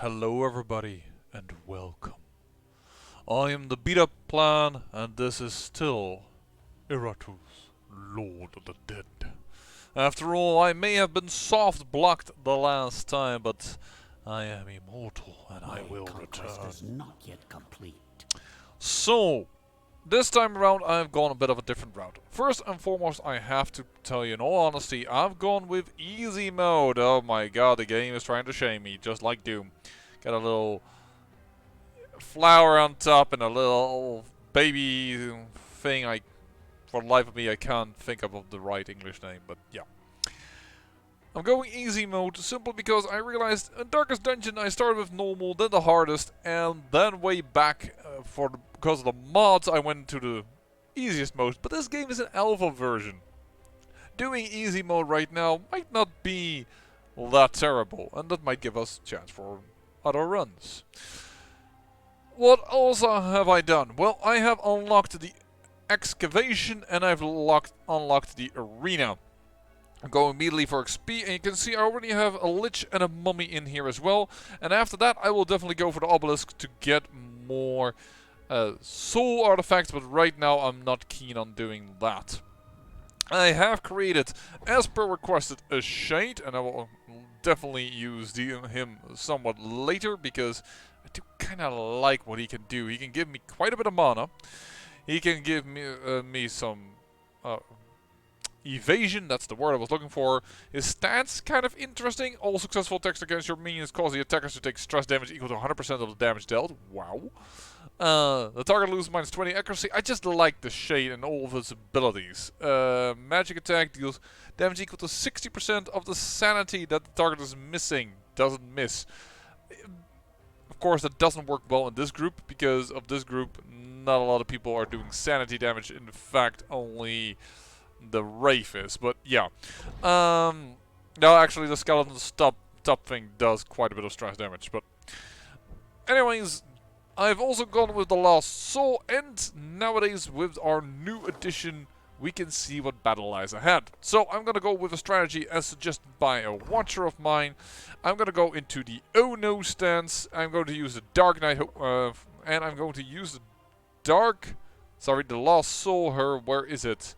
Hello everybody and welcome. I am the beat up plan and this is still Iratus, Lord of the Dead. After all, I may have been soft blocked the last time, but I am immortal and I will return. Is not yet complete. So, this time around I've gone a bit of a different route. First and foremost, I have to tell you in all honesty, I've gone with easy mode. Oh my god, the game is trying to shame me, just like Doom. Got a little flower on top and a little baby thing. For the life of me, I can't think of the right English name, but yeah. I'm going easy mode simply because I realized in Darkest Dungeon I started with normal, then the hardest, and then way back because of the mods I went to the easiest mode. But this game is an alpha version. Doing easy mode right now might not be that terrible, and that might give us a chance for other runs. What also have I done? Well, I have unlocked the excavation and I've unlocked the arena. I'm going immediately for XP, and you can see I already have a lich and a mummy in here as well. And after that I will definitely go for the obelisk to get more soul artifacts, but right now I'm not keen on doing that. I have created, as per requested, a shade, and I will definitely use him somewhat later, because I do kind of like what he can do. He can give me quite a bit of mana. He can give me some evasion, that's the word I was looking for. His stats kind of interesting. All successful attacks against your minions cause the attackers to take stress damage equal to 100% of the damage dealt. Wow. The target loses minus 20 accuracy. I just like the shade and all of its abilities. Magic attack deals damage equal to 60% of the sanity that the target is missing. Doesn't miss. Of course, that doesn't work well in this group, because of this group not a lot of people are doing sanity damage. In fact, only the Wraith is, but yeah. No, actually the skeleton top thing does quite a bit of stress damage, but anyways, I've also gone with the Lost Soul, and nowadays with our new edition we can see what battle lies ahead. So I'm gonna go with a strategy as suggested by a watcher of mine. I'm gonna go into the oh no stance. I'm going to use the Dark Knight, and I'm going to use the Lost Soul her. Where is it?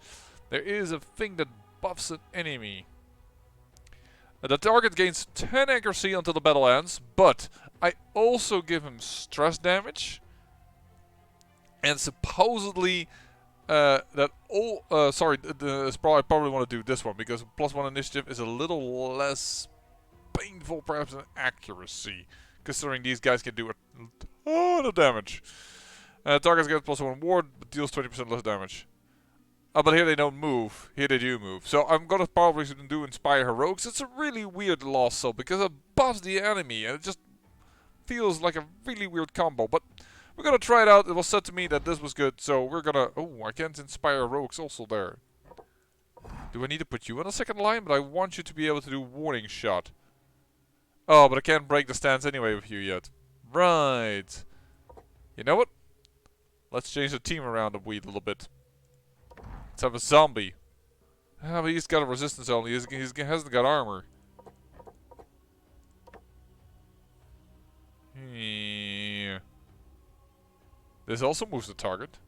There is a thing that buffs an enemy. The target gains 10 accuracy until the battle ends, but I also give him stress damage. And supposedly, I probably want to do this one, because +1 initiative is a little less painful perhaps than accuracy, considering these guys can do a ton of damage. Targets get +1 ward, but deals 20% less damage. But here they don't move. Here they do move. So I'm gonna probably do Inspire Heroics. It's a really weird Lost Soul, because it buffs the enemy, and it just feels like a really weird combo. But we're gonna try it out. It was said to me that this was good, so we're gonna... Oh, I can't Inspire Heroics also there. Do I need to put you on a second line? But I want you to be able to do Warning Shot. Oh, but I can't break the stance anyway with you yet. Right. You know what? Let's change the team around a wee little bit. Let's have a zombie. Ah, but he's got a resistance only. He hasn't got armor. Yeah. This also moves the target.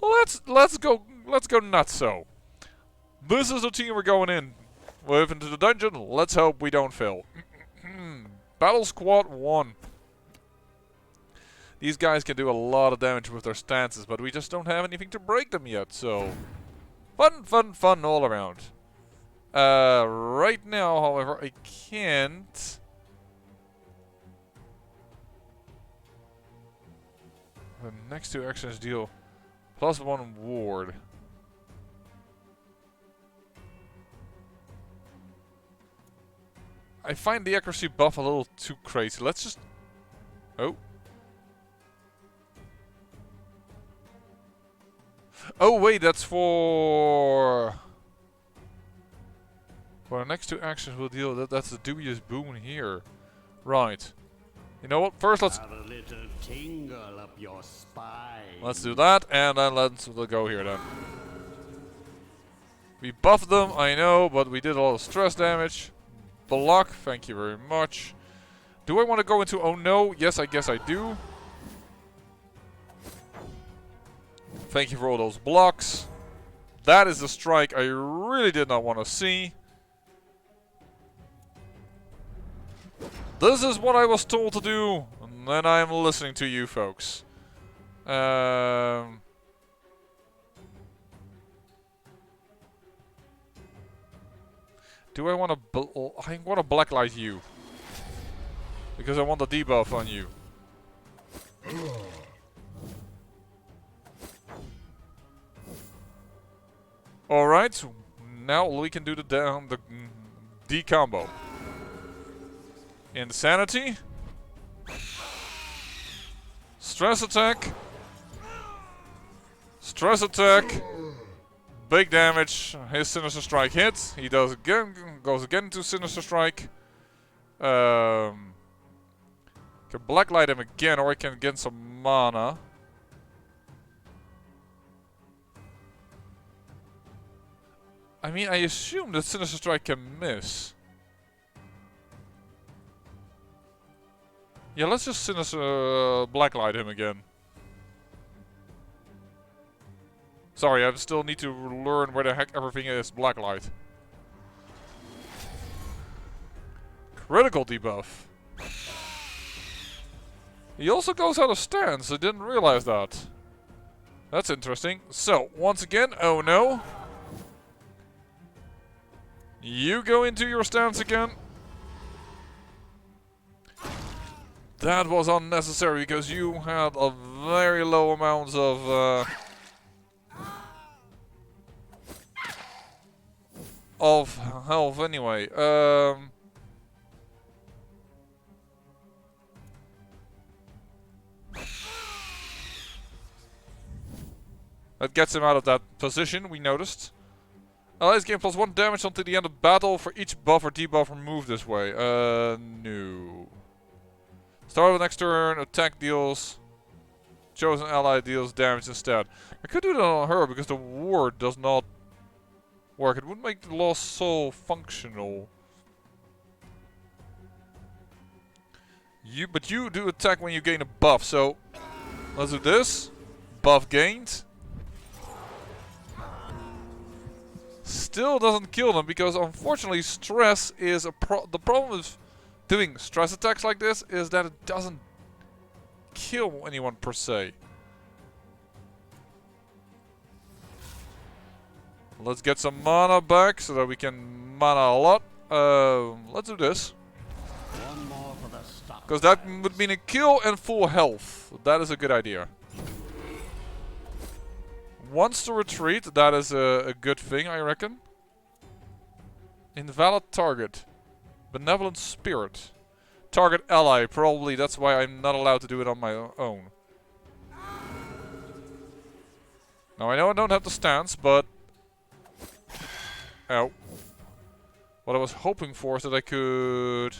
Well, let's go nutso. This is the team we're going in with into the dungeon. Let's hope we don't fail. Battle Squad 1. These guys can do a lot of damage with their stances, but we just don't have anything to break them yet, so... Fun all around. Right now, however, I can't... The next two actions deal +1 ward. I find the accuracy buff a little too crazy. Let's just... Oh. Oh wait, that's for the next two actions we'll deal. That's the dubious boon here, right? You know what? First, let's have a little tingle up your spine. Let's do that, and then we'll go here then. We buffed them, I know, but we did a lot of stress damage. block. Thank you very much. Do I want to go into oh no? Yes, I guess I do. Thank you for all those blocks. That is the strike I really did not want to see. This is what I was told to do, and I'm listening to you folks. Do I want to? I want to blacklight you because I want the debuff on you. All right, now we can do the D combo. Insanity. Stress attack. Stress attack. Big damage. His Sinister Strike hits. He does again. Goes again into Sinister Strike. Can blacklight him again, or I can get some mana. I mean, I assume that Sinister Strike can miss. Yeah, let's just Sinister blacklight him again. Sorry, I still need to learn where the heck everything is. Blacklight. Critical debuff. He also goes out of stance. I didn't realize that. That's interesting. So, once again, oh no. You go into your stance again. That was unnecessary because you had a very low amount of health anyway. That gets him out of that position, we noticed. Allies gain +1 damage until the end of battle for each buff or debuff removed this way. No. Start of the next turn, attack deals. Chosen ally deals damage instead. I could do that on her because the ward does not work. It would make the lost soul functional. But you do attack when you gain a buff, so let's do this. Buff gained. Still doesn't kill them because unfortunately stress is the problem with doing stress attacks like this is that it doesn't kill anyone per se. Let's get some mana back so that we can mana a lot. Let's do this. Because that would mean a kill and full health. That is a good idea. Wants to retreat, that is a good thing, I reckon. Invalid target. Benevolent spirit. Target ally, probably that's why I'm not allowed to do it on my own. Now I know I don't have the stance, but... Ow. What I was hoping for is that I could...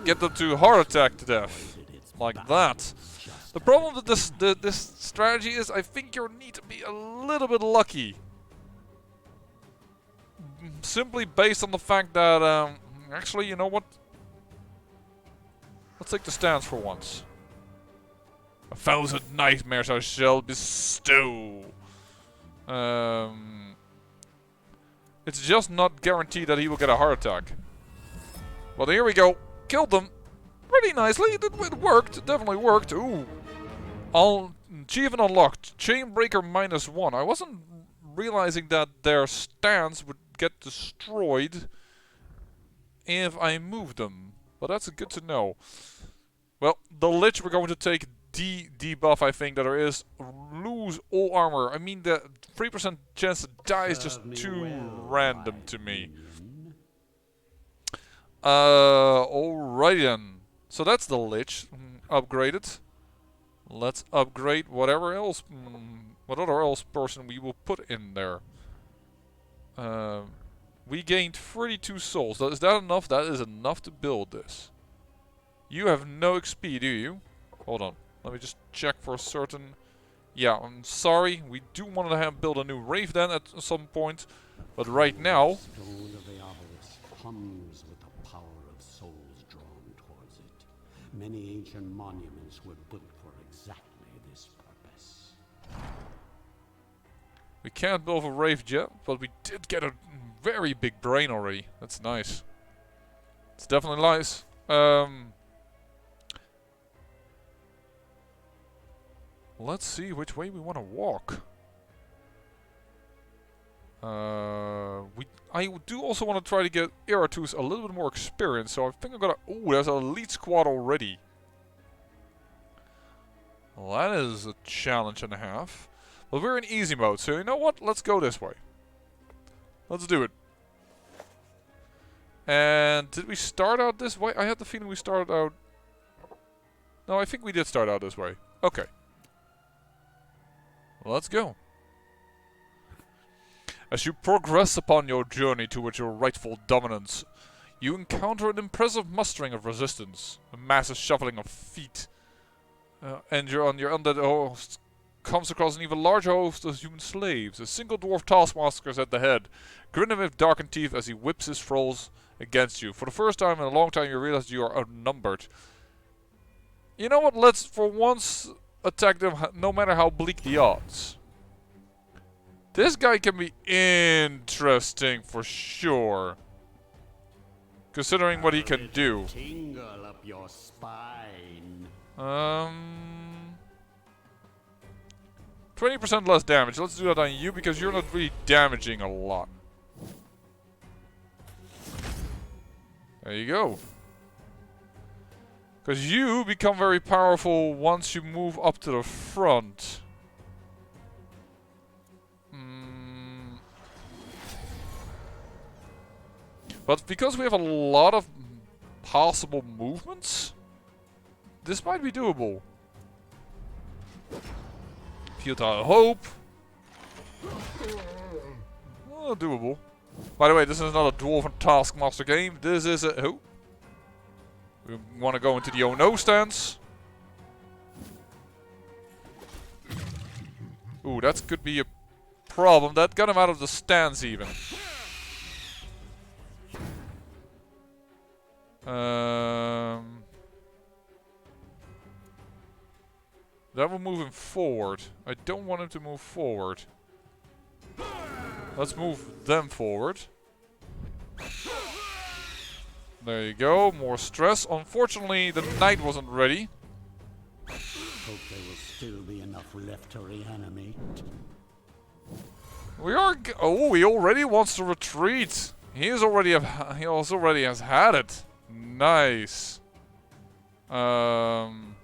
get them to heart attack to death. Like that. The problem with this strategy is I think you need to be a little bit lucky. Simply based on the fact that, actually, you know what? Let's take the stance for once. 1,000 nightmares I shall bestow. It's just not guaranteed that he will get a heart attack. Well, here we go. Killed them. Pretty nicely. It worked. It definitely worked. Ooh. Achievement unlocked. Chainbreaker -1. I wasn't realizing that their stance would get destroyed if I moved them. But that's good to know. Well, the Lich we're going to take debuff, I think, that there is. Lose all armor. I mean, the 3% chance to die is just too random to me. Alrighty then. So that's the Lich. Upgraded. Let's upgrade whatever else, what other else person we will put in there. We gained 32 souls. Is that enough? That is enough to build this. You have no XP, do you? Hold on. Let me just check for certain. Yeah, I'm sorry. We do want to build a new Rave then at some point. But right now, Stone of the obelisk hums with the power of souls drawn towards it. Many ancient monuments were built for exactly this purpose. we can't build a rave jet, but we did get a very big brain already. That's nice. It's definitely nice. Let's see which way we want to walk. I do also want to try to get Iratus a little bit more experience, so I think I'm gonna... Ooh, there's an elite squad already. Well, that is a challenge and a half. But we're in easy mode, so you know what? Let's go this way. Let's do it. And did we start out this way? I had the feeling we started out... No, I think we did start out this way. Okay. Let's go. As you progress upon your journey towards your rightful dominance, you encounter an impressive mustering of resistance, a massive shuffling of feet, and your undead host comes across an even larger host of human slaves. A single dwarf taskmaster is at the head, grinning with darkened teeth as he whips his thralls against you. For the first time in a long time, you realize you are outnumbered. You know what? Let's for once attack them, no matter how bleak the odds. This guy can be interesting for sure, considering what he can do. Tingle up your spine. 20% less damage. Let's do that on you because you're not really damaging a lot. There you go. Because you become very powerful once you move up to the front. But because we have a lot of possible movements, this might be doable. Futile hope. Oh, doable. By the way, this is not a Dwarven Taskmaster game. This is a... Oh. We want to go into the oh-no stance. Ooh, that could be a problem. That got him out of the stance even. That will move him forward. I don't want him to move forward. Let's move them forward. There you go. More stress. Unfortunately, the knight wasn't ready. Hope there will still be enough left to reanimate. We are. Oh, he already wants to retreat. He already has had it. Nice. I'm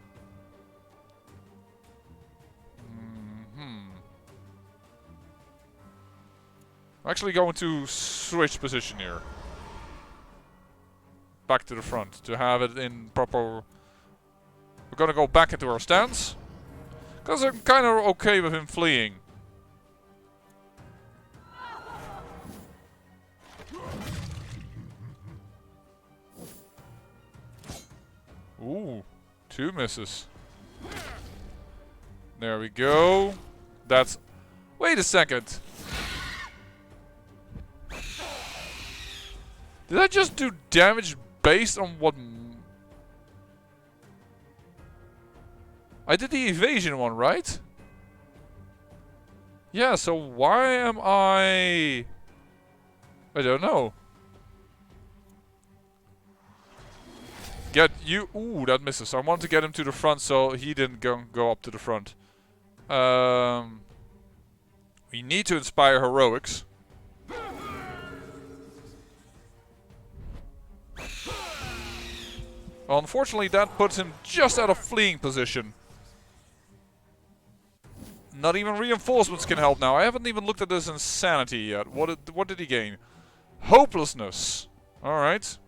actually going to switch position here. Back to the front to have it in proper... We're gonna go back into our stance. Because I'm kind of okay with him fleeing. Ooh, 2 misses. There we go. That's... Wait a second. Did I just do damage based on what... I did the evasion one, right? Yeah, so why am I don't know. Get you... Ooh, that misses. I wanted to get him to the front so he didn't go up to the front. We need to inspire heroics. Unfortunately, that puts him just out of fleeing position. Not even reinforcements can help now. I haven't even looked at this insanity yet. What did he gain? Hopelessness. Alright.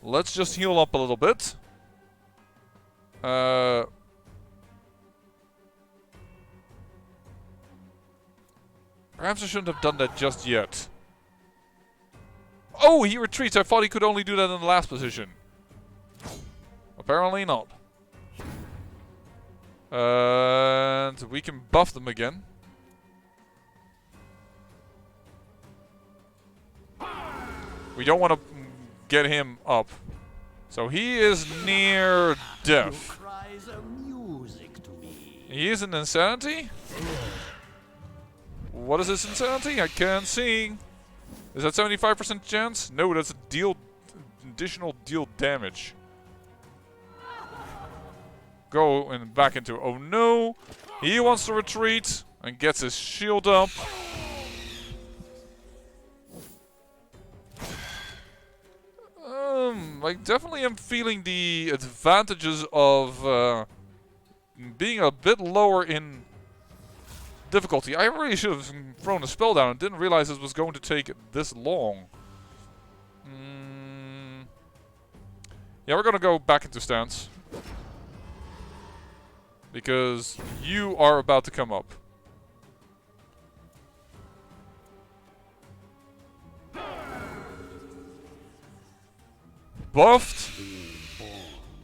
Let's just heal up a little bit. Perhaps I shouldn't have done that just yet. Oh, he retreats. I thought he could only do that in the last position. Apparently not. And we can buff them again. We don't want to get him up. So he is near Your death. cries are music to me. He is an insanity? What is this insanity? I can't see. Is that 75% chance? No, that's a additional deal damage. Go and back into. Oh no! He wants to retreat and gets his shield up. I definitely am feeling the advantages of being a bit lower in difficulty. I really should have thrown a spell down and didn't realize it was going to take this long. Yeah, we're gonna go back into stance. Because you are about to come up. Buffed.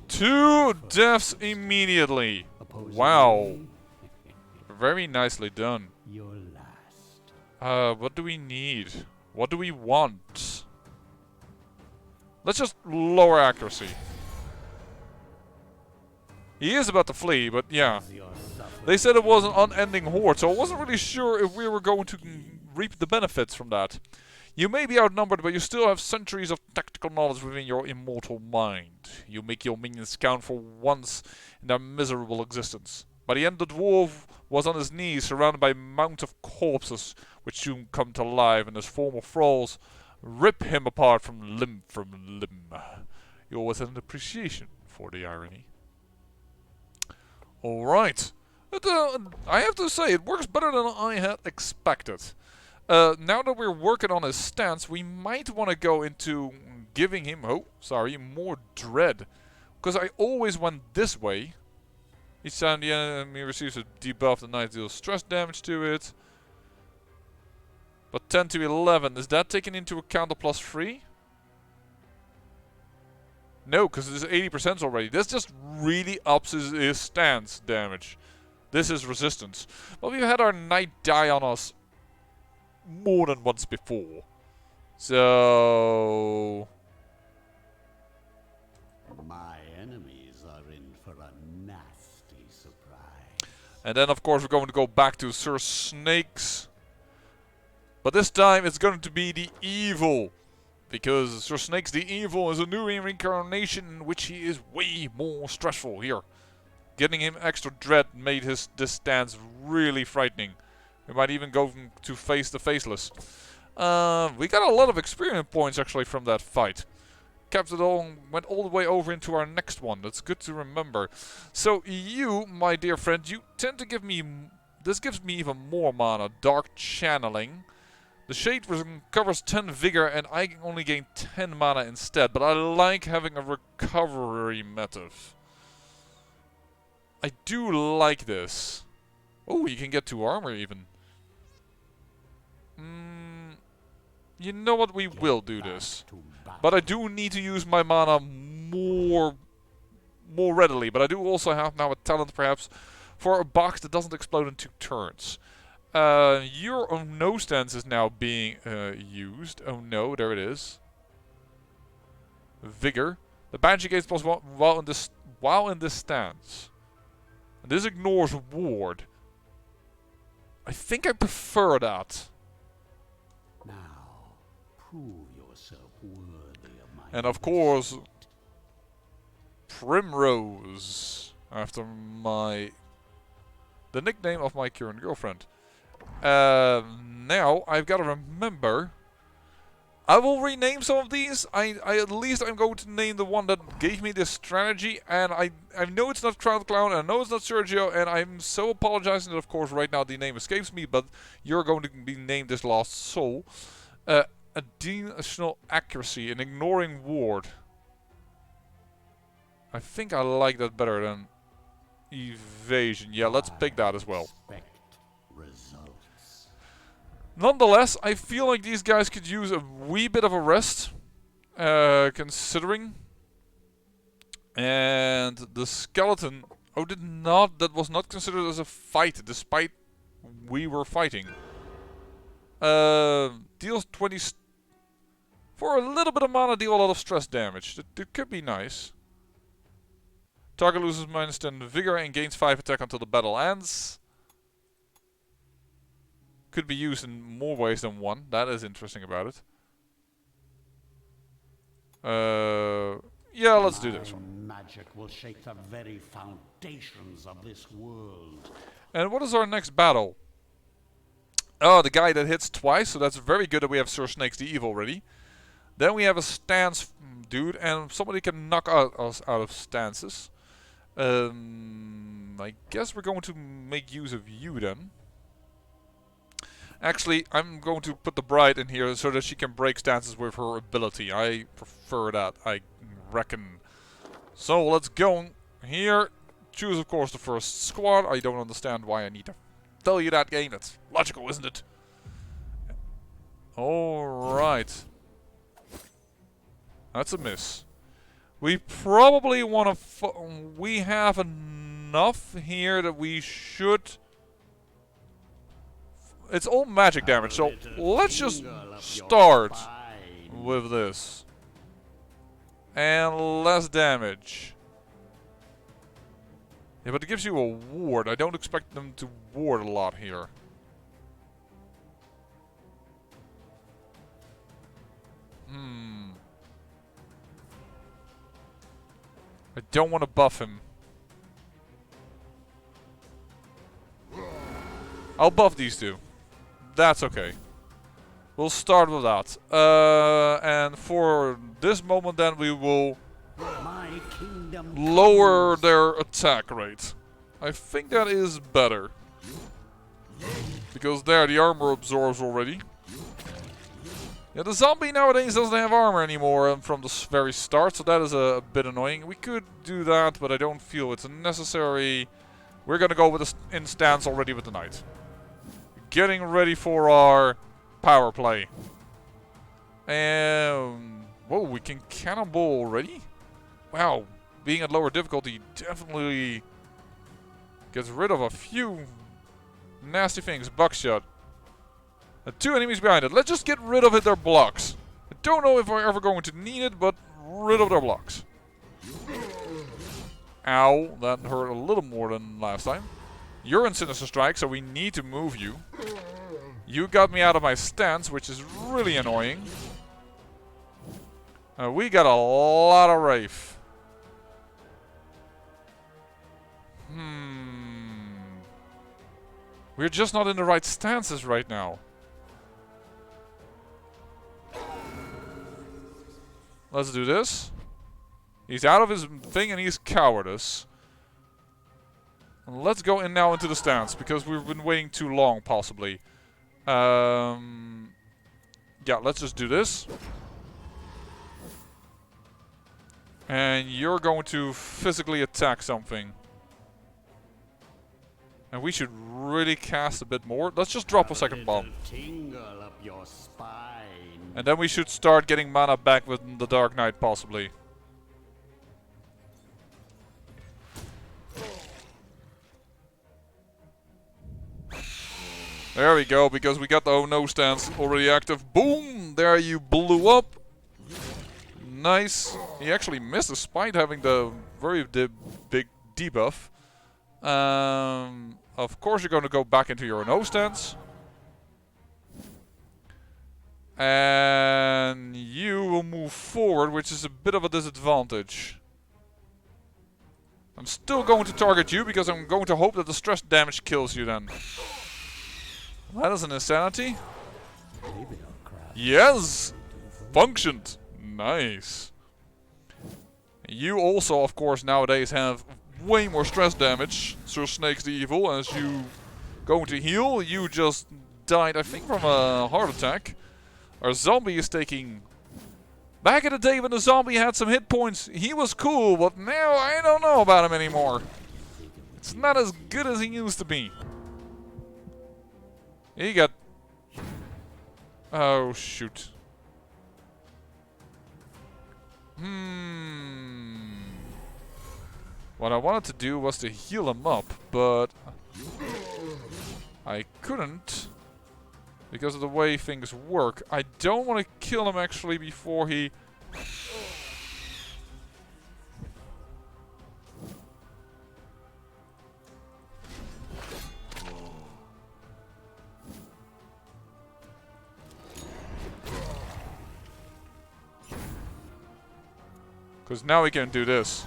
2 deaths immediately. Wow. Very nicely done. Your last. What do we need? What do we want? Let's just lower accuracy. He is about to flee, but yeah. They said it was an unending horde, so I wasn't really sure if we were going to reap the benefits from that. You may be outnumbered, but you still have centuries of tactical knowledge within your immortal mind. You make your minions count for once in their miserable existence. By the end, the dwarf was on his knees, surrounded by mounds of corpses, which soon come to life, and his former thralls rip him apart from limb. You always had an appreciation for the irony. Alright. I have to say, it works better than I had expected. Now that we're working on his stance, we might want to go into giving him, more dread. Because I always went this way. Each time the enemy receives a debuff, the knight deals stress damage to it. But 10 to 11, is that taken into account the +3? No, because it is 80% already. This just really ups his stance damage. This is resistance. But we've had our knight die on us more than once before. So... My enemies are in for a nasty surprise. And then of course we're going to go back to Sir Snake's. But this time it's going to be the evil. Because Sir Snake's the evil is a new reincarnation in which he is way more stressful here. Getting him extra dread made this stance really frightening. We might even go to face the faceless. We got a lot of experience points actually from that fight. Kept it all, went all the way over into our next one. That's good to remember. So you, my dear friend, you tend to give me... This gives me even more mana. Dark Channeling. The Shade recovers 10 vigor and I can only gain 10 mana instead. But I like having a recovery method. I do like this. Oh, you can get 2 armor even. You know what? We will do this. But I do need to use my mana more readily. But I do also have now a talent perhaps for a box that doesn't explode in 2 turns. Your Oh No stance is now being used. Oh no, there it is. Vigor. The Banshee gains +1 while in this stance. And this ignores ward. I think I prefer that. Now, prove yourself worthy of my And of course, Primrose, after the nickname of my current girlfriend. Now I've got to remember. I will rename some of these. At least I'm going to name the one that gave me this strategy. And I know it's not Crown Clown, and I know it's not Sergio, and I'm so apologizing that of course right now the name escapes me, but you're going to be named this Lost Soul. Additional accuracy and ignoring ward. I think I like that better than evasion. Yeah, let's pick that as well. Nonetheless, I feel like these guys could use a wee bit of a rest, considering. And the skeleton, that was not considered as a fight, despite we were fighting. Deals For a little bit of mana, deal a lot of stress damage. That could be nice. Target loses -10 vigor and gains 5 attack until the battle ends. Could be used in more ways than one. That is interesting about it. Yeah, let's do this one. Magic will shake the very foundations of this world. And what is our next battle? Oh, the guy that hits twice, so that's very good that we have Sir Snakes the Evil already. Then we have a stance dude, and somebody can knock us out of stances. I guess we're going to make use of you then. Actually, I'm going to put the Bride in here so that she can break stances with her ability. I prefer that, I reckon. So let's go here. Choose, of course, the first squad. I don't understand why I need to tell you that, game. That's logical, isn't it? Alright. That's a miss. We probably want to... we have enough here that we should... It's all magic damage, so let's just start with this. And less damage. Yeah, but it gives you a ward. I don't expect them to ward a lot here. I don't want to buff him. I'll buff these two. That's okay. We'll start with that. And for this moment then we will lower their attack rate. I think that is better. Because there the armor absorbs already. Yeah, the zombie nowadays doesn't have armor anymore from the very start, so that is a bit annoying. We could do that, but I don't feel it's necessary. We're gonna go with the in stance already with the knight. Getting ready for our power play. And whoa, we can cannonball already? Wow, being at lower difficulty definitely gets rid of a few nasty things. Buckshot. And 2 enemies behind it. Let's just get rid of their blocks. I don't know if we're ever going to need it, but rid of their blocks. Ow, that hurt a little more than last time. You're in Sinister Strike, so we need to move you. You got me out of my stance, which is really annoying. We got a lot of Wraith. We're just not in the right stances right now. Let's do this. He's out of his thing and he's cowardice. Let's go in now into the stance, because we've been waiting too long, possibly. Yeah, let's just do this. And you're going to physically attack something. And we should really cast a bit more. Let's just drop a second bomb. And then we should start getting mana back with the Dark Knight, possibly. There we go, because we got the oh no stance already active. Boom! There you blew up. Nice. He actually missed despite having the very big debuff. Of course you're going to go back into your no stance. And you will move forward, which is a bit of a disadvantage. I'm still going to target you, because I'm going to hope that the stress damage kills you then. That is an insanity. Yes! Functioned. Nice. You also, of course, nowadays have way more stress damage. Sir Snakes the Evil, as you going to heal. You just died, I think, from a heart attack. Our zombie is taking... Back in the day when the zombie had some hit points, he was cool, but now I don't know about him anymore. It's not as good as he used to be. He got... Oh, shoot. What I wanted to do was to heal him up, but... I couldn't. because of the way things work. I don't want to kill him actually before he... Because now we can do this.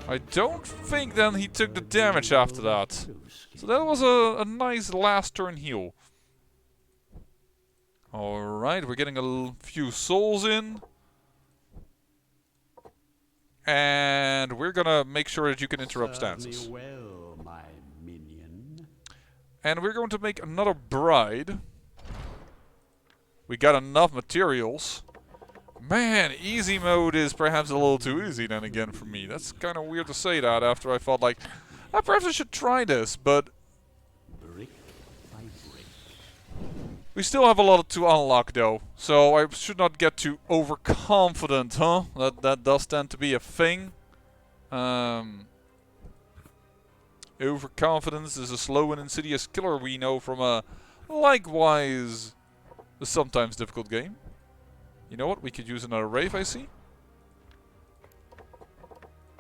I don't think then he took the damage after that. So that was a nice last turn heal. Alright, we're getting a few souls in. And we're gonna make sure that you can interrupt stances. Well, my minion. And we're going to make another bride. We got enough materials. Man, easy mode is perhaps a little too easy then again for me. That's kind of weird to say that after I felt like, perhaps I should try this, but... Brick by brick. We still have a lot to unlock though, so I should not get too overconfident, huh? That does tend to be a thing. Overconfidence is a slow and insidious killer we know from a likewise a sometimes difficult game. You know what? We could use another rave, I see.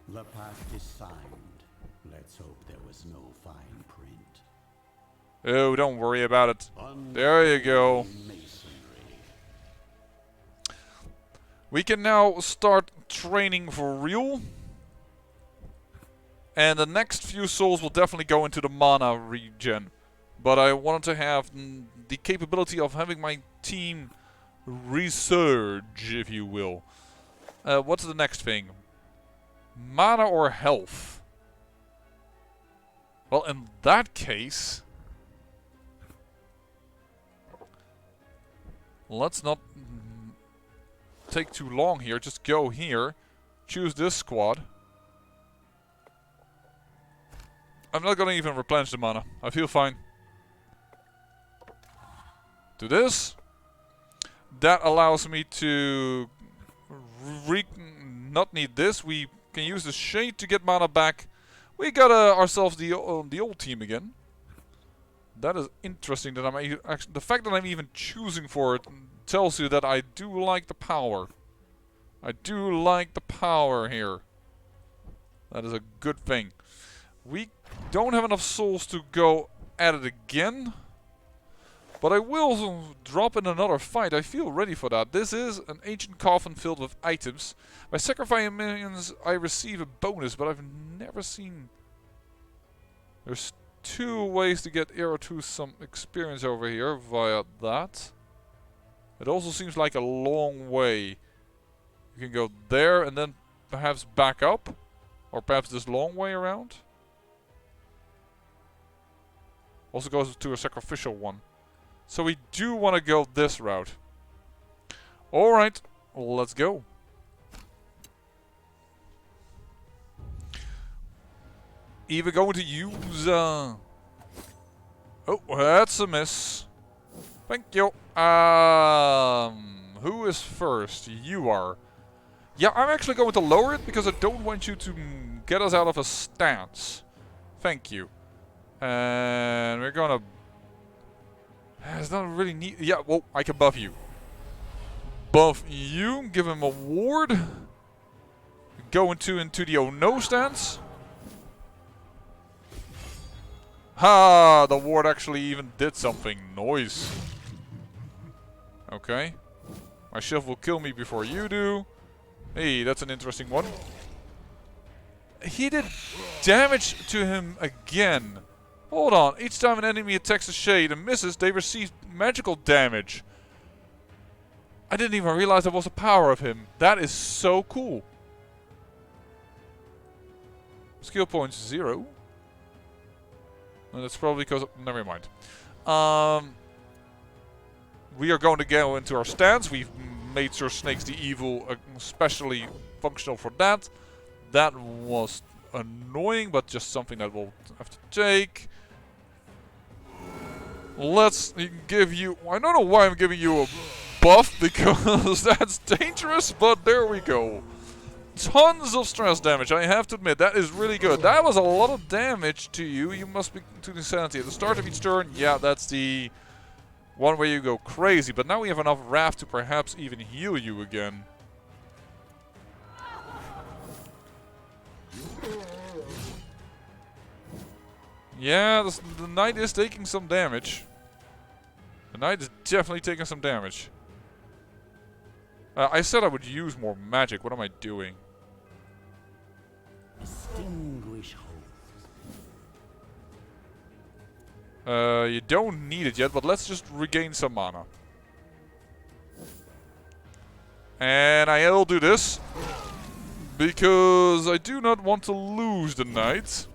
The path is signed. Let's hope there was no fine print. Oh, don't worry about it. There you go. Masonry. We can now start training for real. And the next few souls will definitely go into the mana regen. But I wanted to have the capability of having my team resurge, if you will. What's the next thing? Mana or health? Well, in that case... let's not take too long here. Just go here. Choose this squad. I'm not gonna even replenish the mana. I feel fine. Do this. That allows me to not need this. We can use the shade to get mana back. We got ourselves the old team again. That is interesting. That the fact that I'm even choosing for it tells you that I do like the power. I do like the power here. That is a good thing. We don't have enough souls to go at it again. But I will drop in another fight. I feel ready for that. This is an ancient coffin filled with items. By sacrificing minions, I receive a bonus, but I've never seen... There's 2 ways to get Iratus some experience over here via that. It also seems like a long way. You can go there and then perhaps back up. Or perhaps this long way around. Also goes to a sacrificial one. So we do want to go this route. Alright, let's go. Either going to use... Oh, that's a miss. Thank you. Who is first? You are. Yeah, I'm actually going to lower it because I don't want you to get us out of a stance. Thank you. And we're gonna... It's not really neat. Yeah, well, I can buff you. Buff you, give him a ward. Go into the oh no stance. Ha! The ward actually even did something. Noise. Okay. My shield will kill me before you do. Hey, that's an interesting one. He did damage to him again. Hold on. Each time an enemy attacks a shade and misses, they receive magical damage. I didn't even realize that was the power of him. That is so cool. Skill points 0. And that's probably because... Never mind. We are going to go into our stance. We've made sure Snakes the Evil especially functional for that. That was annoying, but just something that we'll have to take. Let's give you... I don't know why I'm giving you a buff, because that's dangerous, but there we go. tons of stress damage, I have to admit. That is really good. That was a lot of damage to you. You must be to the sanity. At the start of each turn, yeah, that's the one where you go crazy. But now we have enough wrath to perhaps even heal you again. Yeah, the knight is taking some damage. The knight is definitely taking some damage. I said I would use more magic. What am I doing? Extinguish hope. You don't need it yet, but let's just regain some mana. And I'll do this because I do not want to lose the knight.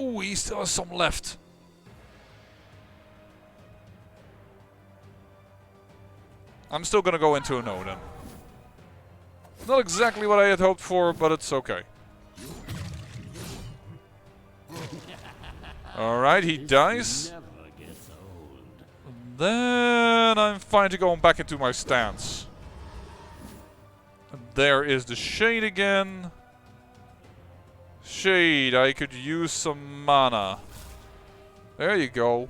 Oh, he still has some left. I'm still gonna go into a no then. Not exactly what I had hoped for, but it's okay. Alright, he dies. Never gets old. Then I'm fine to go back into my stance. There is the shade again. Shade, I could use some mana. There you go.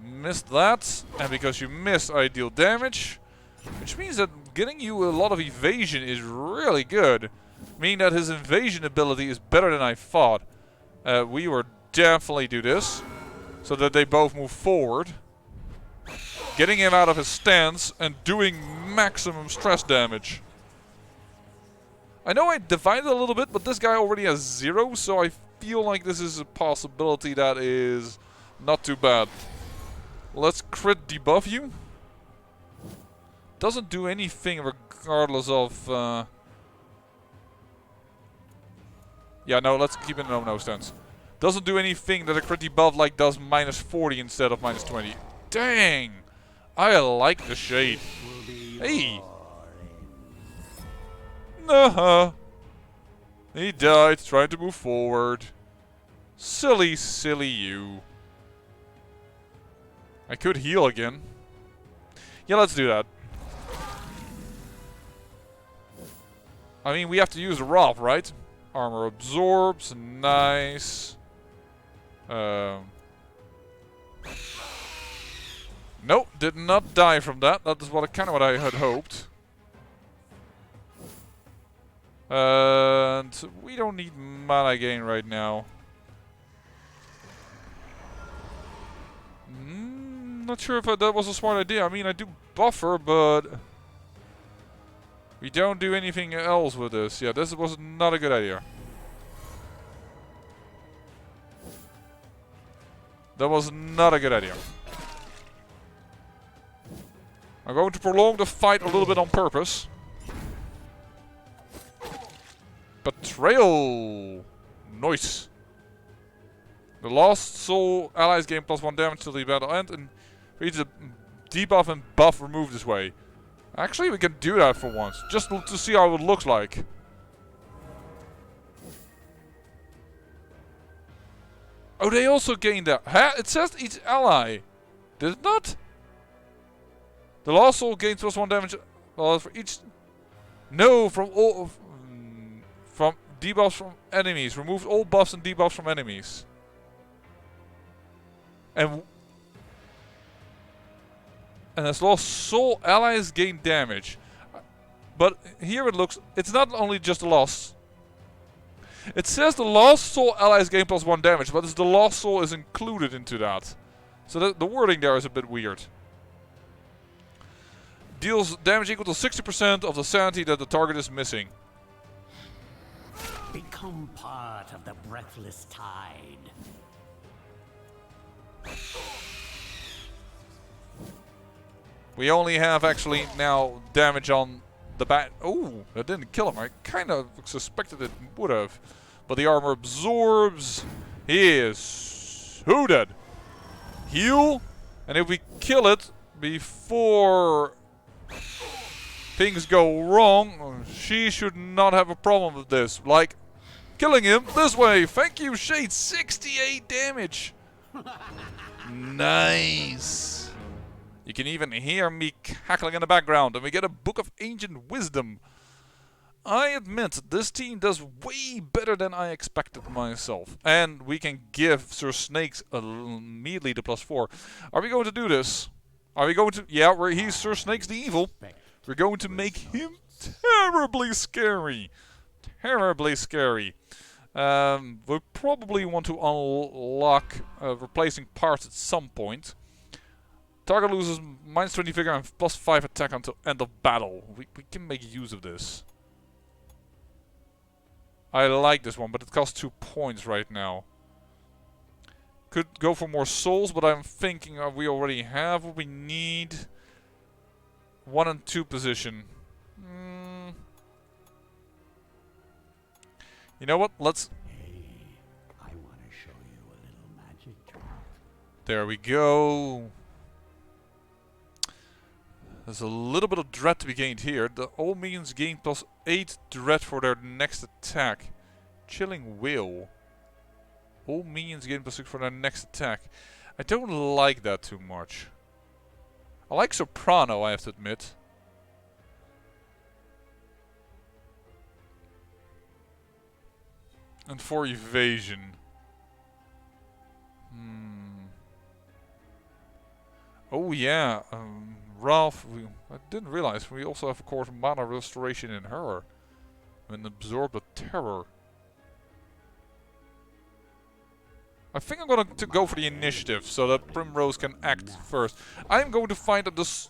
Missed that. And because you missed, I deal damage. Which means that getting you a lot of evasion is really good. Meaning that his invasion ability is better than I thought. We will definitely do this. So that they both move forward. Getting him out of his stance and doing maximum stress damage. I know I divided a little bit, but this guy already has 0, so I feel like this is a possibility that is not too bad. Let's crit debuff you. Doesn't do anything regardless of... Yeah, no, let's keep it in no stance. Doesn't do anything that a crit debuff like does minus 40 instead of minus 20. Dang! I like the shade. Hey! Nah. He died trying to move forward. Silly, silly you. I could heal again. Yeah, let's do that. I mean, we have to use the Wrath, right? Armor absorbs. Nice. Nope, did not die from that. That is kind of what I had hoped. And we don't need mana gain right now. Not sure if that was a smart idea. I mean, I do buffer, but we don't do anything else with this. Yeah, this was not a good idea. That was not a good idea. I'm going to prolong the fight a little bit on purpose. Betrayal! Nice. The Lost Soul allies gain +1 damage till the battle end and reach the debuff and buff removed this way. Actually, we can do that for once, just to see how it looks like. Oh, they also gained that. Huh? It says each ally. Did it not? The Lost Soul gains +1 damage for each... No, from all... From debuffs from enemies. Remove all buffs and debuffs from enemies. And as Lost Soul allies gain damage. But here it looks... It's not only just the Lost. It says the Lost Soul allies gain +1 damage, but the Lost Soul is included into that. So the wording there is a bit weird. Deals damage equal to 60% of the sanity that the target is missing. Become part of the breathless tide. We only have actually now damage on the bat. Oh, that didn't kill him. I kind of suspected it would have. But the armor absorbs. He is hooted. Heal. And if we kill it before things go wrong, she should not have a problem with this. Like, Killing him this way. Thank you, Shade. 68 damage. Nice. You can even hear me cackling in the background, and we get a Book of Ancient Wisdom. I admit, this team does way better than I expected myself. And we can give Sir Snakes immediately the +4. Are we going to do this? Are we going to... Yeah, he's Sir Snakes the Evil. We're going to make him terribly scary. Terribly scary. We probably want to unlock replacing parts at some point. Target loses -20 vigor and +5 attack until end of battle. We can make use of this. I like this one, but it costs 2 points right now. Could go for more souls, but I'm thinking we already have what we need. 1 and 2 position. You know what? Let's... Hey, I want to show you a little magic trick. There we go. There's a little bit of dread to be gained here. All minions gain +8 dread for their next attack. Chilling Will. All minions gain +6 for their next attack. I don't like that too much. I like Soprano, I have to admit. And for evasion. Oh yeah, Ralph, I didn't realize we also have, of course, mana restoration in her. And absorb the terror. I think I'm going to go for the initiative so that Primrose can act first. I'm going to find out this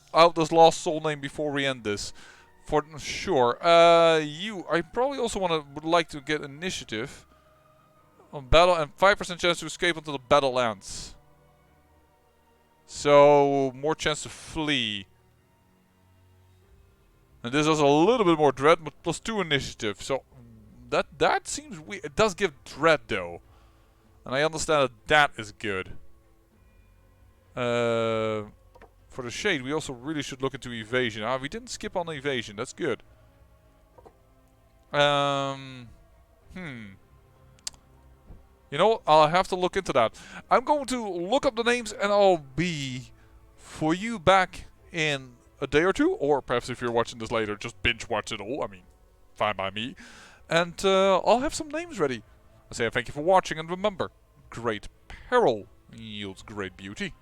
last soul name before we end this. For sure. I probably also would like to get initiative on battle and 5% chance to escape until the battle ends. So more chance to flee. And this has a little bit more dread, but +2 initiative. So that seems weird. It does give dread though. And I understand that is good. For the Shade, we also really should look into evasion. We didn't skip on evasion. That's good. You know what? I'll have to look into that. I'm going to look up the names and I'll be for you back in a day or two. Or perhaps if you're watching this later, just binge watch it all. I mean, fine by me. And I'll have some names ready. I say thank you for watching, and remember, great peril yields great beauty.